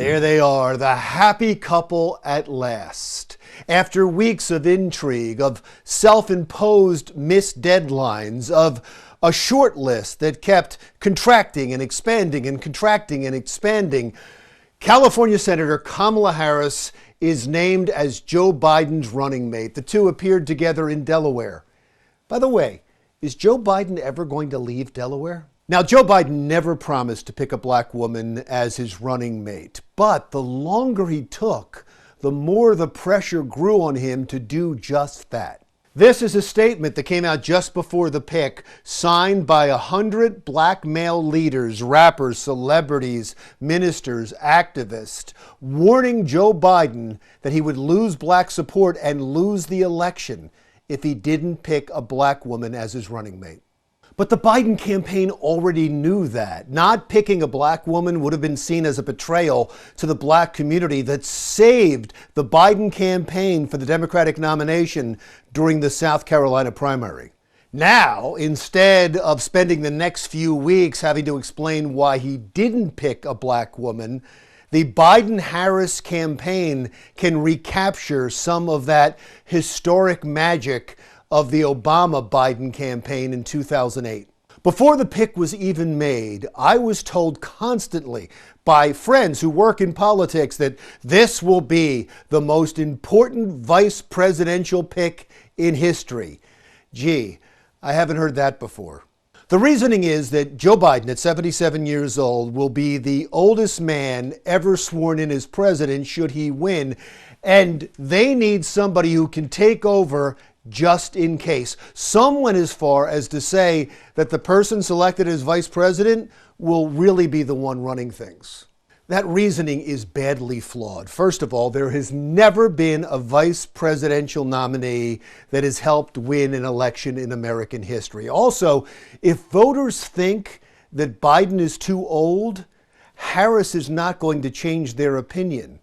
There they are, the happy couple at last. After weeks of intrigue, of self-imposed missed deadlines, of a short list that kept contracting and expanding and contracting and expanding, California Senator Kamala Harris is named as Joe Biden's running mate. The two appeared together in Delaware. By the way, is Joe Biden ever going to leave Delaware? Now, Joe Biden never promised to pick a black woman as his running mate, but the longer he took, the more the pressure grew on him to do just that. This is a statement that came out just before the pick, signed by 100 black male leaders, rappers, celebrities, ministers, activists, warning Joe Biden that he would lose black support and lose the election if he didn't pick a black woman as his running mate. But the Biden campaign already knew that. Not picking a black woman would have been seen as a betrayal to the black community that saved the Biden campaign for the Democratic nomination during the South Carolina primary. Now, instead of spending the next few weeks having to explain why he didn't pick a black woman, the Biden-Harris campaign can recapture some of that historic magic of the Obama-Biden campaign in 2008. Before the pick was even made, I was told constantly by friends who work in politics that this will be the most important vice presidential pick in history. Gee, I haven't heard that before. The reasoning is that Joe Biden, at 77 years old, will be the oldest man ever sworn in as president should he win, and they need somebody who can take over just in case. Some went as far as to say that the person selected as vice president will really be the one running things. That reasoning is badly flawed. First of all, there has never been a vice presidential nominee that has helped win an election in American history. Also, if voters think that Biden is too old, Harris is not going to change their opinion.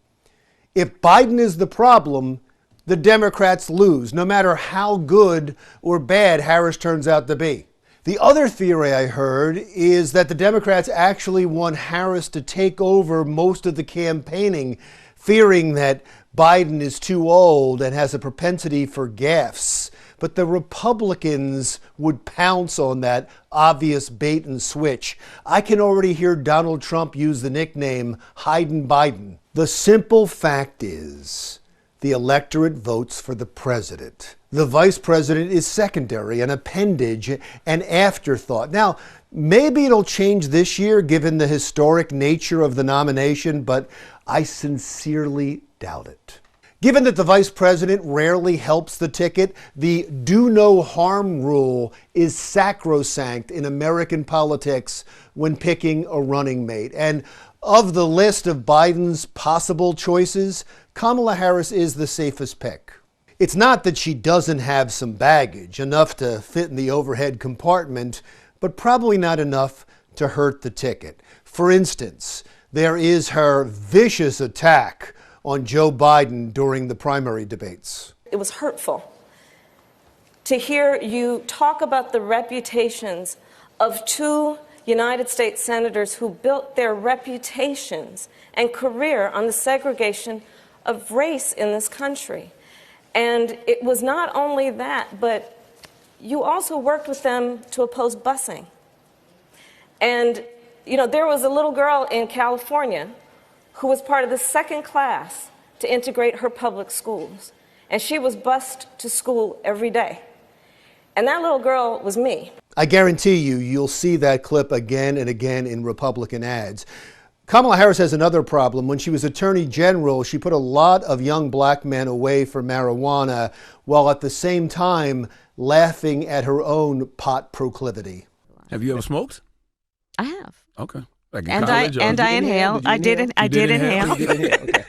If Biden is the problem, the Democrats lose, no matter how good or bad Harris turns out to be. The other theory I heard is that the Democrats actually want Harris to take over most of the campaigning, fearing that Biden is too old and has a propensity for gaffes. But the Republicans would pounce on that obvious bait and switch. I can already hear Donald Trump use the nickname Hidin' Biden. The simple fact is, the electorate votes for the president. The vice president is secondary, an appendage, an afterthought. Now, maybe it'll change this year given the historic nature of the nomination, but I sincerely doubt it. Given that the vice president rarely helps the ticket, the do no harm rule is sacrosanct in American politics when picking a running mate. And of the list of Biden's possible choices, Kamala Harris is the safest pick. It's not that she doesn't have some baggage, enough to fit in the overhead compartment, but probably not enough to hurt the ticket. For instance, there is her vicious attack on Joe Biden during the primary debates. It was hurtful to hear you talk about the reputations of two United States senators who built their reputations and career on the segregation of race in this country. And it was not only that, but you also worked with them to oppose busing. And, there was a little girl in California who was part of the second class to integrate her public schools. And she was bused to school every day. And that little girl was me. I guarantee you'll see that clip again and again in Republican ads. Kamala Harris has another problem. When she was Attorney General, she put a lot of young black men away for marijuana, while at the same time laughing at her own pot proclivity. Have you ever smoked? I have. Okay. Like and I inhale. I did inhale. Okay.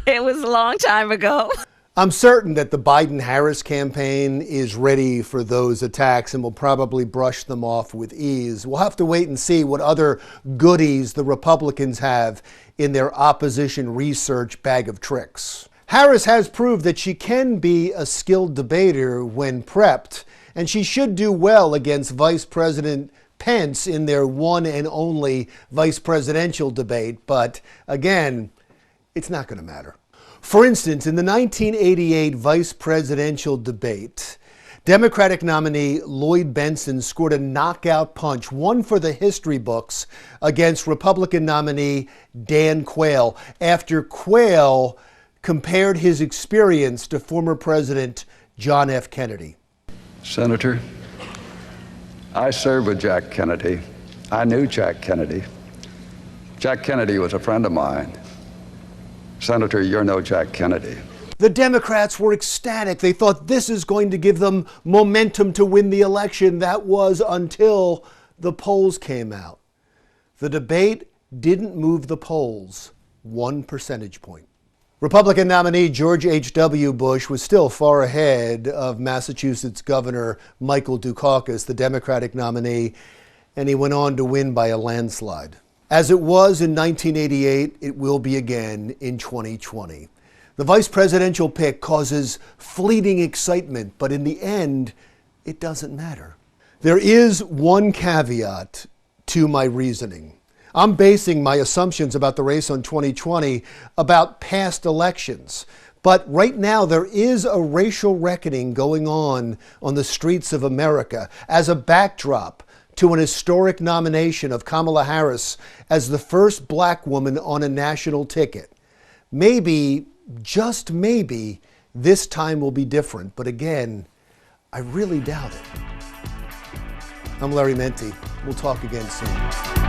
It was a long time ago. I'm certain that the Biden-Harris campaign is ready for those attacks and will probably brush them off with ease. We'll have to wait and see what other goodies the Republicans have in their opposition research bag of tricks. Harris has proved that she can be a skilled debater when prepped, and she should do well against Vice President Pence in their one and only vice presidential debate, but again, it's not going to matter. For instance, in the 1988 vice presidential debate, Democratic nominee Lloyd Bentsen scored a knockout punch, one for the history books, against Republican nominee Dan Quayle, after Quayle compared his experience to former President John F. Kennedy. Senator, I served with Jack Kennedy. I knew Jack Kennedy. Jack Kennedy was a friend of mine. Senator, you're no Jack Kennedy. The Democrats were ecstatic. They thought this is going to give them momentum to win the election. That was until the polls came out. The debate didn't move the polls 1 percentage point. Republican nominee George H.W. Bush was still far ahead of Massachusetts Governor Michael Dukakis, the Democratic nominee, and he went on to win by a landslide. As it was in 1988, it will be again in 2020. The vice presidential pick causes fleeting excitement, but in the end, it doesn't matter. There is one caveat to my reasoning. I'm basing my assumptions about the race on 2020 about past elections. But right now, there is a racial reckoning going on the streets of America as a backdrop to an historic nomination of Kamala Harris as the first black woman on a national ticket. Maybe, just maybe, this time will be different. But again, I really doubt it. I'm Larry Mendte. We'll talk again soon.